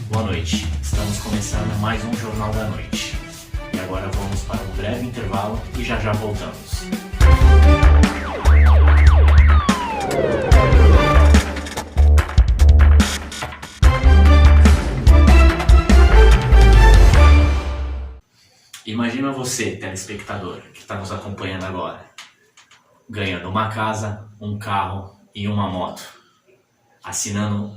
Boa noite, estamos começando mais um Jornal da Noite. E agora vamos para um breve intervalo e já voltamos. Imagina você, telespectador, que está nos acompanhando agora, ganhando uma casa, um carro e uma moto. Assinando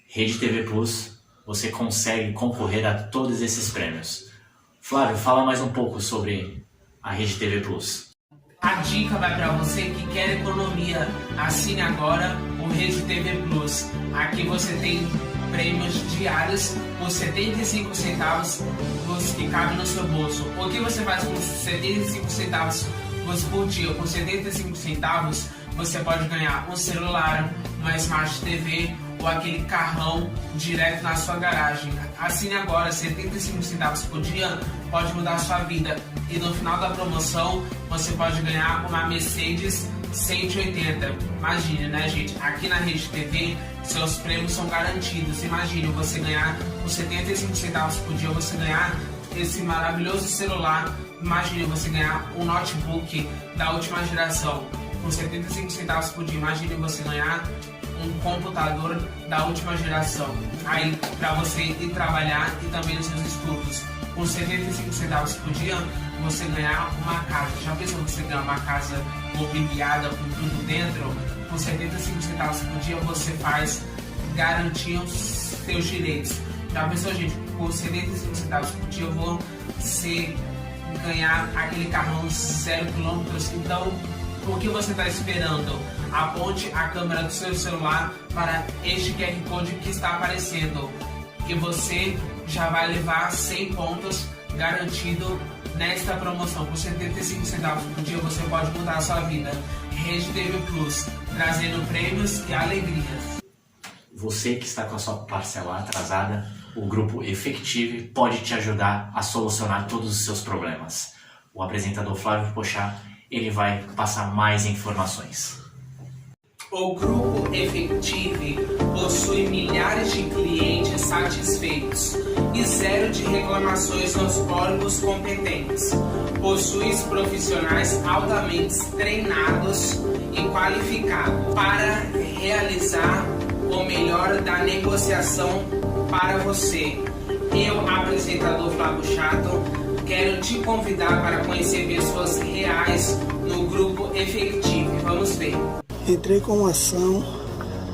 Rede TV Plus, você consegue concorrer a todos esses prêmios. Flávio, fala mais um pouco sobre a Rede TV Plus. A dica vai para você que quer economia. Assine agora o Rede TV Plus. Aqui você tem prêmios diários por 75 centavos que cabem no seu bolso. O que você faz com 75 centavos por dia? Com 75 centavos você pode ganhar um celular, uma Smart TV ou aquele carrão direto na sua garagem. Assine agora, 75 centavos por dia pode mudar a sua vida. E no final da promoção você pode ganhar uma Mercedes 180. Imagine, né, gente? Aqui na Rede TV seus prêmios são garantidos. Imagine você ganhar com 75 centavos por dia, você ganhar esse maravilhoso celular. Imagine você ganhar um notebook da última geração com 75 centavos por dia. Imagine você ganhar um computador da última geração aí para você ir trabalhar e também nos seus estudos. Com 75 centavos por dia você ganhar uma casa. Já pensou você ganhar uma casa mobiliada com tudo dentro? Com 75 centavos por dia você faz garantir os seus direitos. Já pensou, gente? Com 75 centavos por dia você ganhar aquele carrão 0 km. Então, o que você está esperando? Aponte a câmera do seu celular para este QR Code que está aparecendo e você já vai levar 100 pontos garantido nesta promoção. Por 75 centavos por dia você pode mudar a sua vida. Rede TV Plus, trazendo prêmios e alegrias. Você que está com a sua parcela atrasada, o grupo Efective pode te ajudar a solucionar todos os seus problemas. O apresentador Flávio Pochat, ele vai passar mais informações. O Grupo Efective possui milhares de clientes satisfeitos e 0 de reclamações nos órgãos competentes. Possui profissionais altamente treinados e qualificados para realizar o melhor da negociação para você. Eu, apresentador Flávio Chato, quero te convidar para conhecer pessoas reais no Grupo Efective. Vamos ver. Entrei com uma ação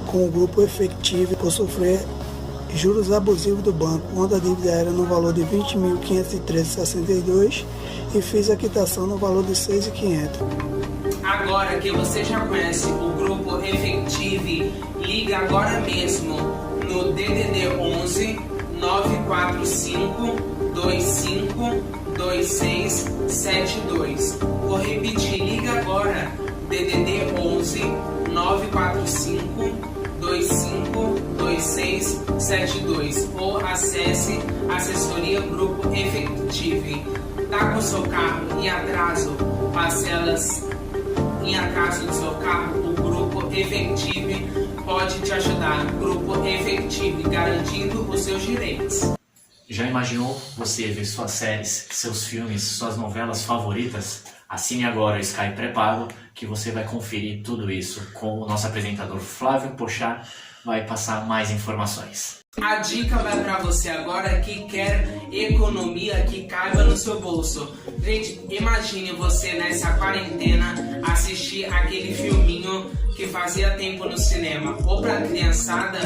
com o Grupo Efective por sofrer juros abusivos do banco, quando a dívida era no valor de R$ 20.513,62 e fiz a quitação no valor de R$ 6.500. Agora que você já conhece o Grupo Efective, liga agora mesmo no DDD 11 945 25 2672. Vou repetir, liga agora, DDD 11 945 25 2672 ou acesse assessoria Grupo Efective. Tá com seu carro em atraso, parcelas em atraso do seu carro, o Grupo Efective pode te ajudar. Grupo Efective, garantindo os seus direitos. Já imaginou você ver suas séries, seus filmes, suas novelas favoritas? Assine agora o Sky pré-pago que você vai conferir tudo isso com o nosso apresentador Flávio Pochat, vai passar mais informações. A dica vai para você agora que quer economia que caiba no seu bolso. Gente, imagine você nessa quarentena assistir aquele filminho que fazia tempo no cinema, ou para a criançada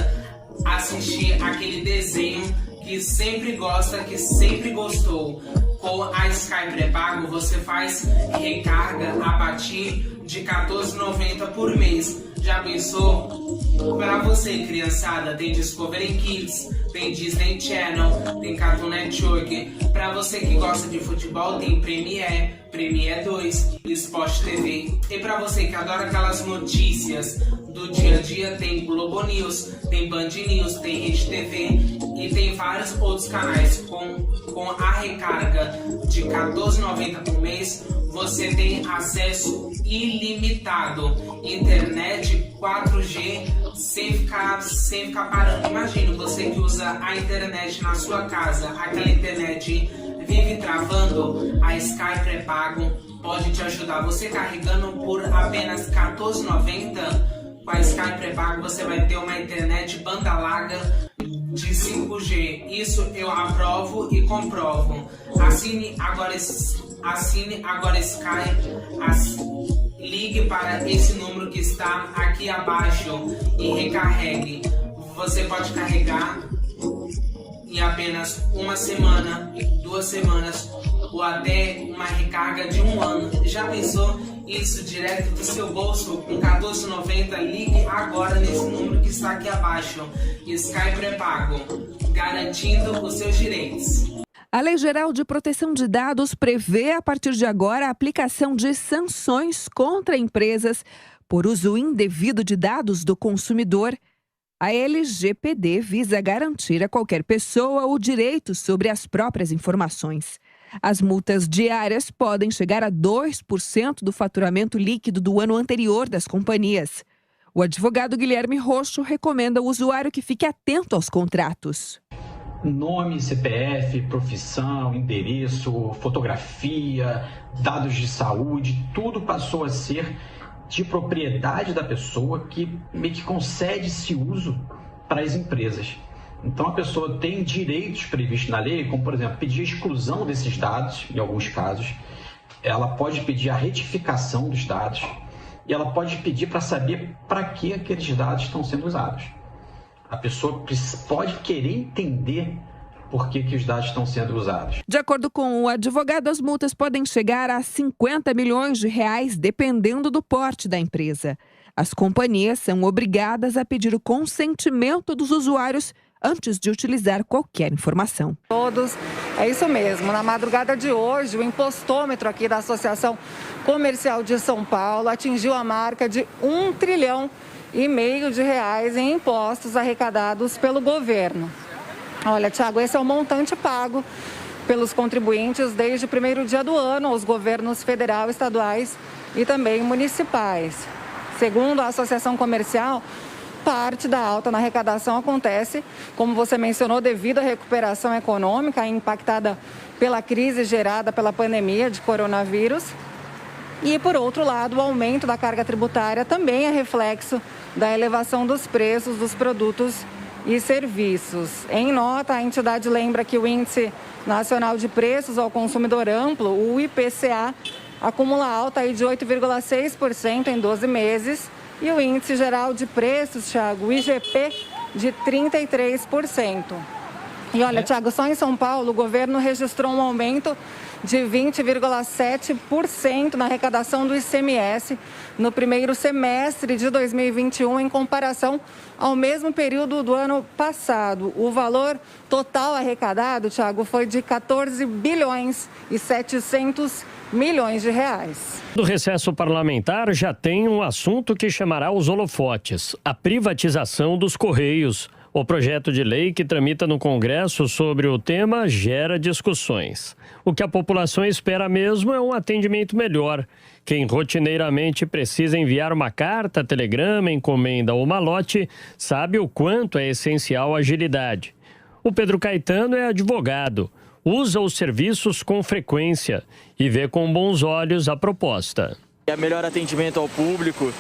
assistir aquele desenho que sempre gosta, que sempre gostou. Com a Sky pré-pago você faz recarga a partir de R$ 14,90 por mês. Já pensou? Para você, criançada, tem Discovery Kids, tem Disney Channel, tem Cartoon Network. Para você que gosta de futebol, tem Premiere 2, Sport TV. E para você que adora aquelas notícias do dia a dia, tem Globo News, tem Band News, tem Rede TV e tem vários outros canais. Com a recarga de R$ 14,90 por mês, você tem acesso ilimitado, internet 4G sem ficar parando. Imagina, você que usa a internet na sua casa, aquela internet vive travando, a Sky pré-pago pode te ajudar. Você carregando por apenas R$14,90, com a Sky pré-pago você vai ter uma internet banda larga de 5G. Isso eu aprovo e comprovo. Assine agora Sky. Ligue para esse número que está aqui abaixo e recarregue. Você pode carregar em apenas uma semana, 2 semanas ou até uma recarga de 1 ano. Já pensou isso direto do seu bolso com R$14,90? Ligue agora nesse número que está aqui abaixo. Sky pré-pago, garantindo os seus direitos. A Lei Geral de Proteção de Dados prevê, a partir de agora, a aplicação de sanções contra empresas por uso indevido de dados do consumidor. A LGPD visa garantir a qualquer pessoa o direito sobre as próprias informações. As multas diárias podem chegar a 2% do faturamento líquido do ano anterior das companhias. O advogado Guilherme Roxo recomenda ao usuário que fique atento aos contratos. Nome, CPF, profissão, endereço, fotografia, dados de saúde, tudo passou a ser de propriedade da pessoa que meio que concede esse uso para as empresas. Então a pessoa tem direitos previstos na lei, como por exemplo, pedir a exclusão desses dados, em alguns casos. Ela pode pedir a retificação dos dados e ela pode pedir para saber para que aqueles dados estão sendo usados. A pessoa pode querer entender por que os dados estão sendo usados. De acordo com o advogado, as multas podem chegar a R$50 milhões, dependendo do porte da empresa. As companhias são obrigadas a pedir o consentimento dos usuários antes de utilizar qualquer informação. Todos, é isso mesmo. Na madrugada de hoje, o impostômetro aqui da Associação Comercial de São Paulo atingiu a marca de R$1,5 trilhão em impostos arrecadados pelo governo. Olha, Thiago, esse é o montante pago pelos contribuintes desde o primeiro dia do ano aos governos federal, estaduais e também municipais. Segundo a Associação Comercial, parte da alta na arrecadação acontece, como você mencionou, devido à recuperação econômica impactada pela crise gerada pela pandemia de coronavírus. E, por outro lado, o aumento da carga tributária também é reflexo da elevação dos preços dos produtos e serviços. Em nota, a entidade lembra que o Índice Nacional de Preços ao Consumidor Amplo, o IPCA, acumula alta de 8,6% em 12 meses e o Índice Geral de Preços, Thiago, o IGP, de 33%. E olha, Thiago, só em São Paulo o governo registrou um aumento de 20,7% na arrecadação do ICMS no primeiro semestre de 2021 em comparação ao mesmo período do ano passado. O valor total arrecadado, Thiago, foi de 14 bilhões e 700 milhões de reais. Do recesso parlamentar já tem um assunto que chamará os holofotes: a privatização dos Correios. O projeto de lei que tramita no Congresso sobre o tema gera discussões. O que a população espera mesmo é um atendimento melhor. Quem rotineiramente precisa enviar uma carta, telegrama, encomenda ou malote sabe o quanto é essencial a agilidade. O Pedro Caetano é advogado, usa os serviços com frequência e vê com bons olhos a proposta. É melhor atendimento ao público.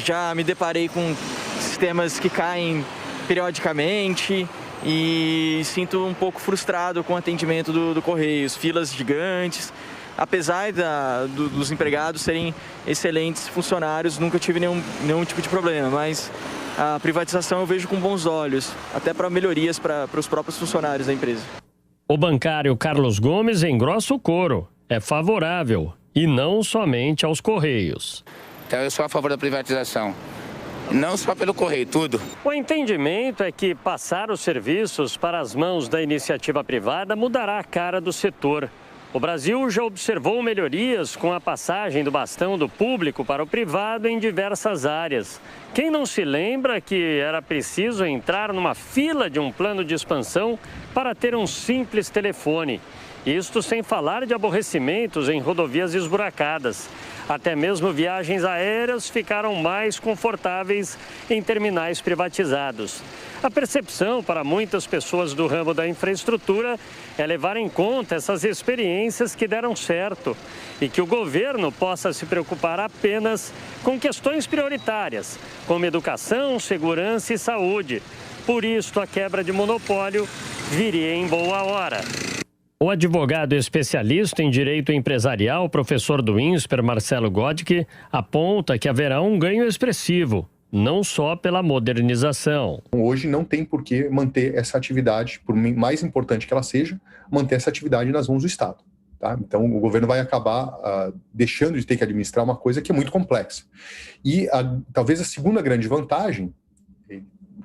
Já me deparei com sistemas que caem periodicamente e sinto um pouco frustrado com o atendimento do Correios, filas gigantes. Apesar dos empregados serem excelentes funcionários, nunca tive nenhum tipo de problema, mas a privatização eu vejo com bons olhos, até para melhorias para os próprios funcionários da empresa. O bancário Carlos Gomes engrossa o coro, é favorável, e não somente aos Correios. Então eu sou a favor da privatização. Não só pelo Correio, tudo. O entendimento é que passar os serviços para as mãos da iniciativa privada mudará a cara do setor. O Brasil já observou melhorias com a passagem do bastão do público para o privado em diversas áreas. Quem não se lembra que era preciso entrar numa fila de um plano de expansão para ter um simples telefone? Isto sem falar de aborrecimentos em rodovias esburacadas. Até mesmo viagens aéreas ficaram mais confortáveis em terminais privatizados. A percepção para muitas pessoas do ramo da infraestrutura é levar em conta essas experiências que deram certo e que o governo possa se preocupar apenas com questões prioritárias, como educação, segurança e saúde. Por isso, a quebra de monopólio viria em boa hora. O advogado especialista em direito empresarial, professor do INSPER, Marcelo Godke, aponta que haverá um ganho expressivo, não só pela modernização. Hoje não tem por que manter essa atividade, por mais importante que ela seja, manter essa atividade nas mãos do Estado. Tá? Então o governo vai acabar deixando de ter que administrar uma coisa que é muito complexa. E talvez a segunda grande vantagem,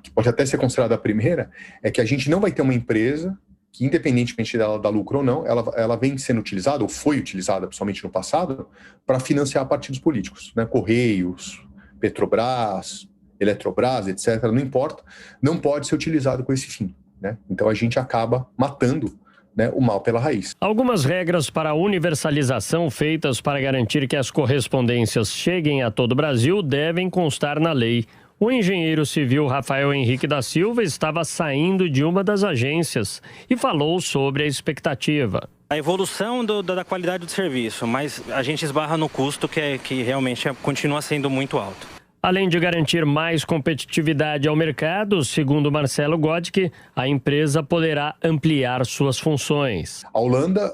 que pode até ser considerada a primeira, é que a gente não vai ter uma empresa que, independentemente dela dar lucro ou não, ela vem sendo utilizada, ou foi utilizada, principalmente no passado, para financiar partidos políticos, né? Correios, Petrobras, Eletrobras, etc., não importa, não pode ser utilizado com esse fim, né? Então a gente acaba matando, né, o mal pela raiz. Algumas regras para a universalização feitas para garantir que as correspondências cheguem a todo o Brasil devem constar na lei. O engenheiro civil Rafael Henrique da Silva estava saindo de uma das agências e falou sobre a expectativa. A evolução da qualidade do serviço, mas a gente esbarra no custo que realmente continua sendo muito alto. Além de garantir mais competitividade ao mercado, segundo Marcelo Godke, a empresa poderá ampliar suas funções. A Holanda,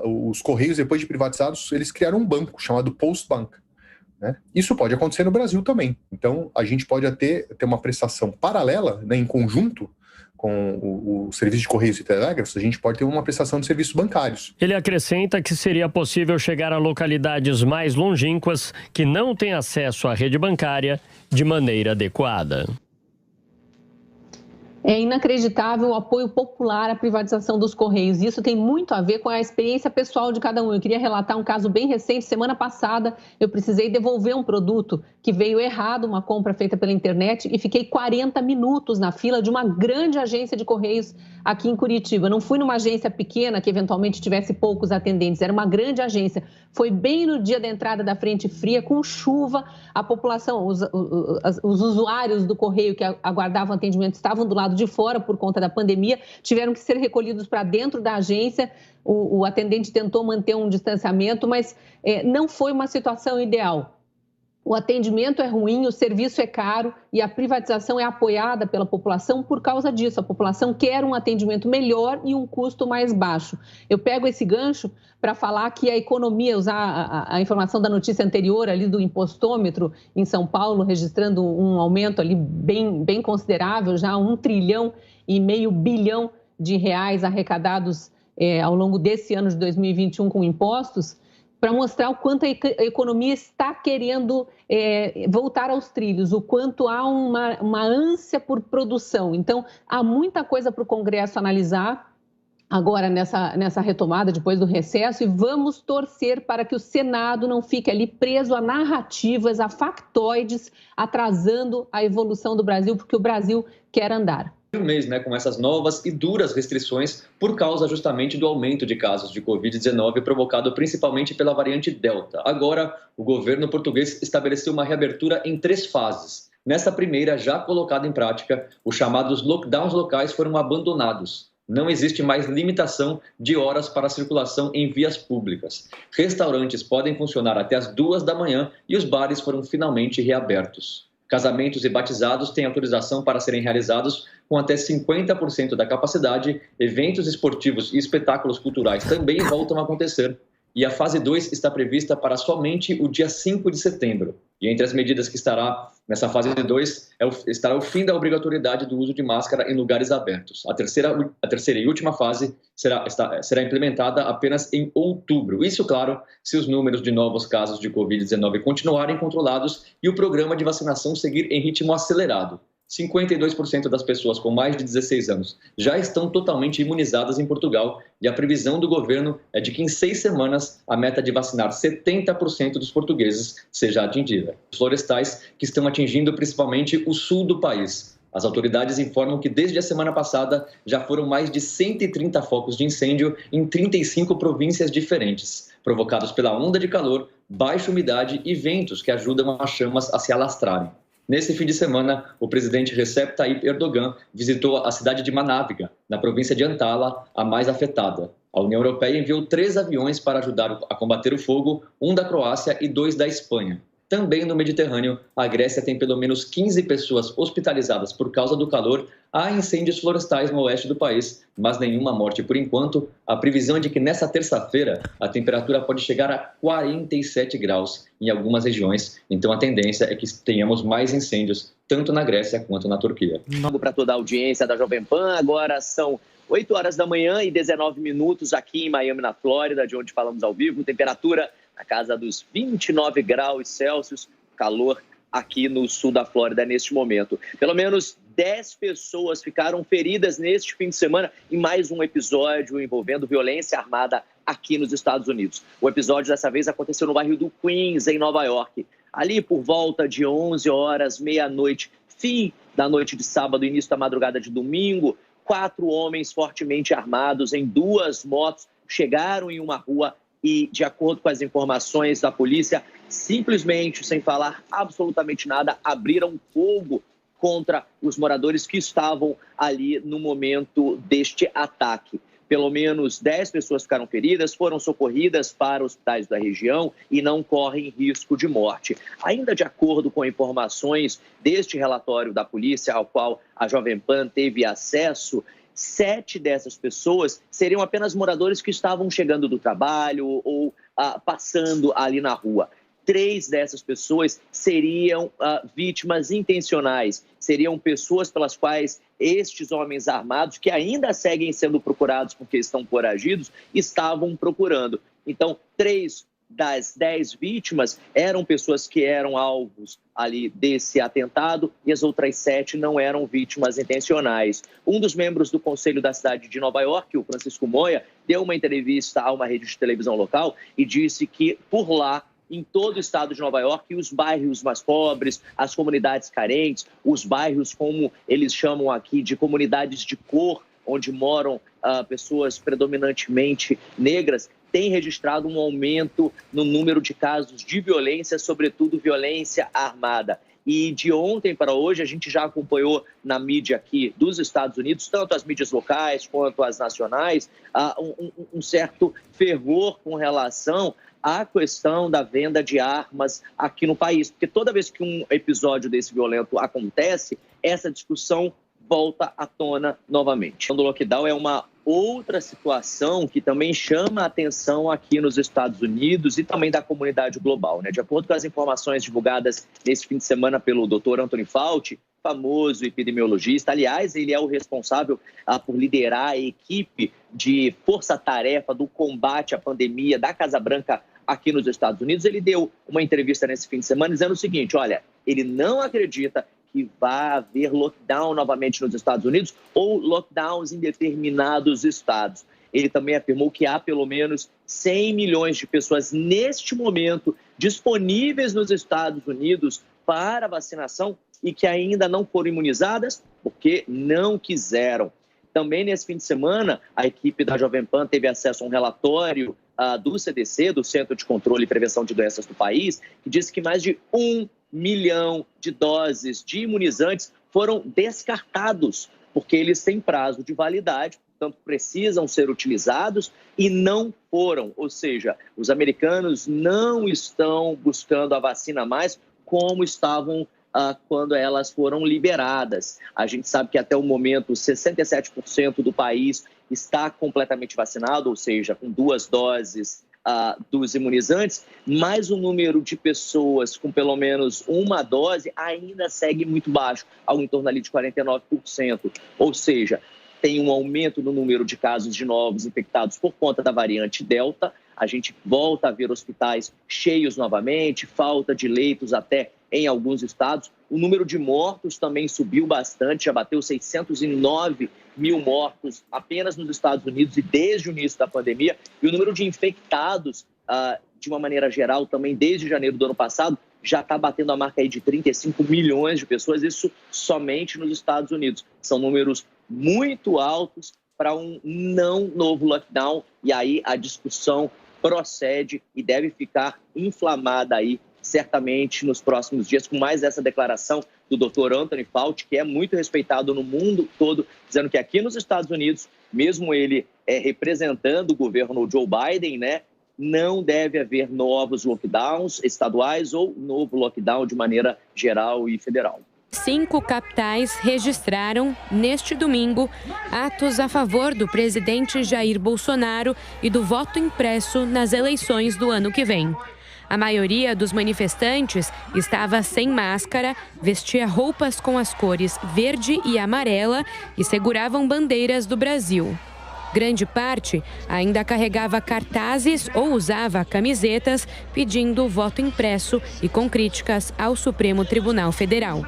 os Correios, depois de privatizados, eles criaram um banco chamado Postbank. Né? Isso pode acontecer no Brasil também. Então, a gente pode ter uma prestação paralela, né, em conjunto com o serviço de Correios e Telégrafos, a gente pode ter uma prestação de serviços bancários. Ele acrescenta que seria possível chegar a localidades mais longínquas que não têm acesso à rede bancária de maneira adequada. É inacreditável o apoio popular à privatização dos Correios. Isso tem muito a ver com a experiência pessoal de cada um. Eu queria relatar um caso bem recente. Semana passada, eu precisei devolver um produto que veio errado, uma compra feita pela internet, e fiquei 40 minutos na fila de uma grande agência de Correios aqui em Curitiba. Não fui numa agência pequena que eventualmente tivesse poucos atendentes, era uma grande agência. Foi bem no dia da entrada da frente fria, com chuva, a população, os usuários do Correio que aguardavam atendimento estavam do lado de fora por conta da pandemia, tiveram que ser recolhidos para dentro da agência. O atendente tentou manter um distanciamento, mas não foi uma situação ideal. O atendimento é ruim, o serviço é caro e a privatização é apoiada pela população por causa disso. A população quer um atendimento melhor e um custo mais baixo. Eu pego esse gancho para falar que a economia, usar a informação da notícia anterior ali do impostômetro em São Paulo, registrando um aumento ali bem considerável, já 1,5 bilhão de reais arrecadados ao longo desse ano de 2021 com impostos, para mostrar o quanto a economia está querendo voltar aos trilhos, o quanto há uma ânsia por produção. Então, há muita coisa para o Congresso analisar agora nessa retomada, depois do recesso, e vamos torcer para que o Senado não fique ali preso a narrativas, a factoides, atrasando a evolução do Brasil, porque o Brasil quer andar. Um mês, né, com essas novas e duras restrições por causa justamente do aumento de casos de Covid-19 provocado principalmente pela variante Delta. Agora, o governo português estabeleceu uma reabertura em 3 fases. Nessa primeira, já colocada em prática, os chamados lockdowns locais foram abandonados. Não existe mais limitação de horas para a circulação em vias públicas. Restaurantes podem funcionar até as 2 da manhã e os bares foram finalmente reabertos. Casamentos e batizados têm autorização para serem realizados com até 50% da capacidade. Eventos esportivos e espetáculos culturais também voltam a acontecer. E a fase 2 está prevista para somente o dia 5 de setembro. E entre as medidas que estará nessa fase 2 estará o fim da obrigatoriedade do uso de máscara em lugares abertos. A terceira e última fase será implementada apenas em outubro. Isso, claro, se os números de novos casos de Covid-19 continuarem controlados e o programa de vacinação seguir em ritmo acelerado. 52% das pessoas com mais de 16 anos já estão totalmente imunizadas em Portugal e a previsão do governo é de que em 6 semanas a meta de vacinar 70% dos portugueses seja atingida. Os florestais que estão atingindo principalmente o sul do país. As autoridades informam que desde a semana passada já foram mais de 130 focos de incêndio em 35 províncias diferentes, provocados pela onda de calor, baixa umidade e ventos que ajudam as chamas a se alastrarem. Nesse fim de semana, o presidente Recep Tayyip Erdogan visitou a cidade de Manavga, na província de Antala, a mais afetada. A União Europeia enviou 3 aviões para ajudar a combater o fogo, um da Croácia e 2 da Espanha. Também no Mediterrâneo, a Grécia tem pelo menos 15 pessoas hospitalizadas por causa do calor. Há incêndios florestais no oeste do país, mas nenhuma morte por enquanto. A previsão é de que nesta terça-feira a temperatura pode chegar a 47 graus em algumas regiões. Então a tendência é que tenhamos mais incêndios, tanto na Grécia quanto na Turquia. Para toda a audiência da Jovem Pan, agora são 8 horas da manhã e 19 minutos aqui em Miami, na Flórida, de onde falamos ao vivo. Temperatura na casa dos 29 graus Celsius, calor aqui no sul da Flórida neste momento. Pelo menos 10 pessoas ficaram feridas neste fim de semana em mais um episódio envolvendo violência armada aqui nos Estados Unidos. O episódio dessa vez aconteceu no bairro do Queens, em Nova York. Ali por volta de 11 horas, meia-noite, fim da noite de sábado, início da madrugada de domingo, 4 homens fortemente armados em 2 motos chegaram em uma rua e, de acordo com as informações da polícia, simplesmente, sem falar absolutamente nada, abriram fogo contra os moradores que estavam ali no momento deste ataque. Pelo menos 10 pessoas ficaram feridas, foram socorridas para hospitais da região e não correm risco de morte. Ainda de acordo com informações deste relatório da polícia, ao qual a Jovem Pan teve acesso, 7 dessas pessoas seriam apenas moradores que estavam chegando do trabalho ou passando ali na rua. 3 dessas pessoas seriam vítimas intencionais, seriam pessoas pelas quais estes homens armados, que ainda seguem sendo procurados porque estão foragidos, estavam procurando. Então, 3 das 10 vítimas eram pessoas que eram alvos ali desse atentado e as outras 7 não eram vítimas intencionais. Um dos membros do Conselho da cidade de Nova York, o Francisco Moya, deu uma entrevista a uma rede de televisão local e disse que por lá, em todo o estado de Nova York, os bairros mais pobres, as comunidades carentes, os bairros como eles chamam aqui de comunidades de cor, onde moram pessoas predominantemente negras, tem registrado um aumento no número de casos de violência, sobretudo violência armada. E de ontem para hoje, a gente já acompanhou na mídia aqui dos Estados Unidos, tanto as mídias locais quanto as nacionais, um certo fervor com relação à questão da venda de armas aqui no país. Porque toda vez que um episódio desse violento acontece, essa discussão volta à tona novamente. O lockdown é uma outra situação que também chama a atenção aqui nos Estados Unidos e também da comunidade global, né? De acordo com as informações divulgadas nesse fim de semana pelo Dr. Anthony Fauci, famoso epidemiologista, aliás, ele é o responsável por liderar a equipe de força-tarefa do combate à pandemia da Casa Branca aqui nos Estados Unidos. Ele deu uma entrevista nesse fim de semana dizendo o seguinte: olha, ele não acredita que vai haver lockdown novamente nos Estados Unidos ou lockdowns em determinados estados. Ele também afirmou que há pelo menos 100 milhões de pessoas neste momento disponíveis nos Estados Unidos para vacinação e que ainda não foram imunizadas porque não quiseram. Também nesse fim de semana, a equipe da Jovem Pan teve acesso a um relatório do CDC, do Centro de Controle e Prevenção de Doenças do país, que diz que mais de 1 milhão de doses de imunizantes foram descartados, porque eles têm prazo de validade, portanto precisam ser utilizados e não foram. Ou seja, os americanos não estão buscando a vacina mais como estavam quando elas foram liberadas. A gente sabe que até o momento 67% do país está completamente vacinado, ou seja, com 2 doses dos imunizantes, mas o número de pessoas com pelo menos uma dose ainda segue muito baixo, algo em torno ali de 49%. Ou seja, tem um aumento no número de casos de novos infectados por conta da variante Delta. A gente volta a ver hospitais cheios novamente, falta de leitos até em alguns estados. O número de mortos também subiu bastante, já bateu 609 mil mortos apenas nos Estados Unidos e desde o início da pandemia. E o número de infectados, de uma maneira geral, também desde janeiro do ano passado, já está batendo a marca aí de 35 milhões de pessoas, isso somente nos Estados Unidos. São números muito altos para um não novo lockdown, e aí a discussão procede e deve ficar inflamada aí, certamente nos próximos dias, com mais essa declaração do Dr. Anthony Fauci, que é muito respeitado no mundo todo, dizendo que aqui nos Estados Unidos, mesmo ele representando o governo Joe Biden, né, não deve haver novos lockdowns estaduais ou novo lockdown de maneira geral e federal. 5 capitais registraram, neste domingo, atos a favor do presidente Jair Bolsonaro e do voto impresso nas eleições do ano que vem. A maioria dos manifestantes estava sem máscara, vestia roupas com as cores verde e amarela e seguravam bandeiras do Brasil. Grande parte ainda carregava cartazes ou usava camisetas pedindo voto impresso e com críticas ao Supremo Tribunal Federal.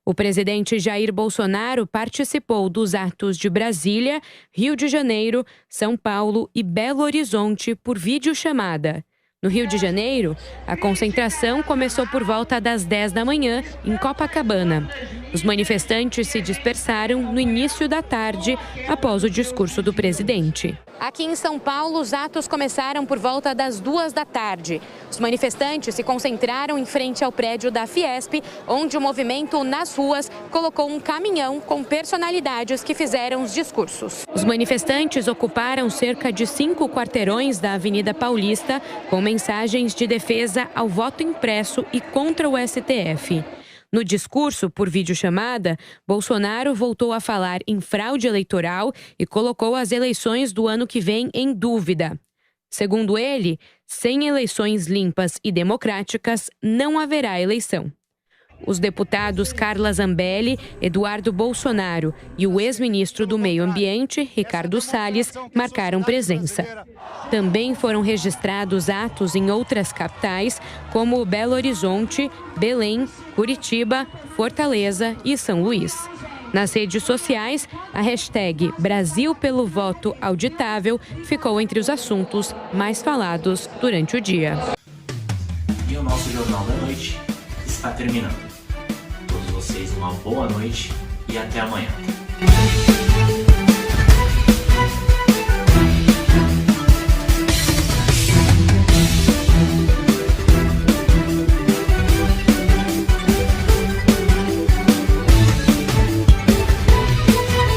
O presidente Jair Bolsonaro participou dos atos de Brasília, Rio de Janeiro, São Paulo e Belo Horizonte por videochamada. No Rio de Janeiro, a concentração começou por volta das 10 da manhã, em Copacabana. Os manifestantes se dispersaram no início da tarde, após o discurso do presidente. Aqui em São Paulo, os atos começaram por volta das 2 da tarde. Os manifestantes se concentraram em frente ao prédio da Fiesp, onde o movimento nas ruas colocou um caminhão com personalidades que fizeram os discursos. Os manifestantes ocuparam cerca de 5 quarteirões da Avenida Paulista, com mensagens de defesa ao voto impresso e contra o STF. No discurso por videochamada, Bolsonaro voltou a falar em fraude eleitoral e colocou as eleições do ano que vem em dúvida. Segundo ele, sem eleições limpas e democráticas, não haverá eleição. Os deputados Carla Zambelli, Eduardo Bolsonaro e o ex-ministro do Meio Ambiente, Ricardo Salles, marcaram presença. Também foram registrados atos em outras capitais, como Belo Horizonte, Belém, Curitiba, Fortaleza e São Luís. Nas redes sociais, a hashtag Brasil pelo Voto Auditável ficou entre os assuntos mais falados durante o dia. E o nosso Jornal da Noite está terminando. Todos vocês uma boa noite e até amanhã.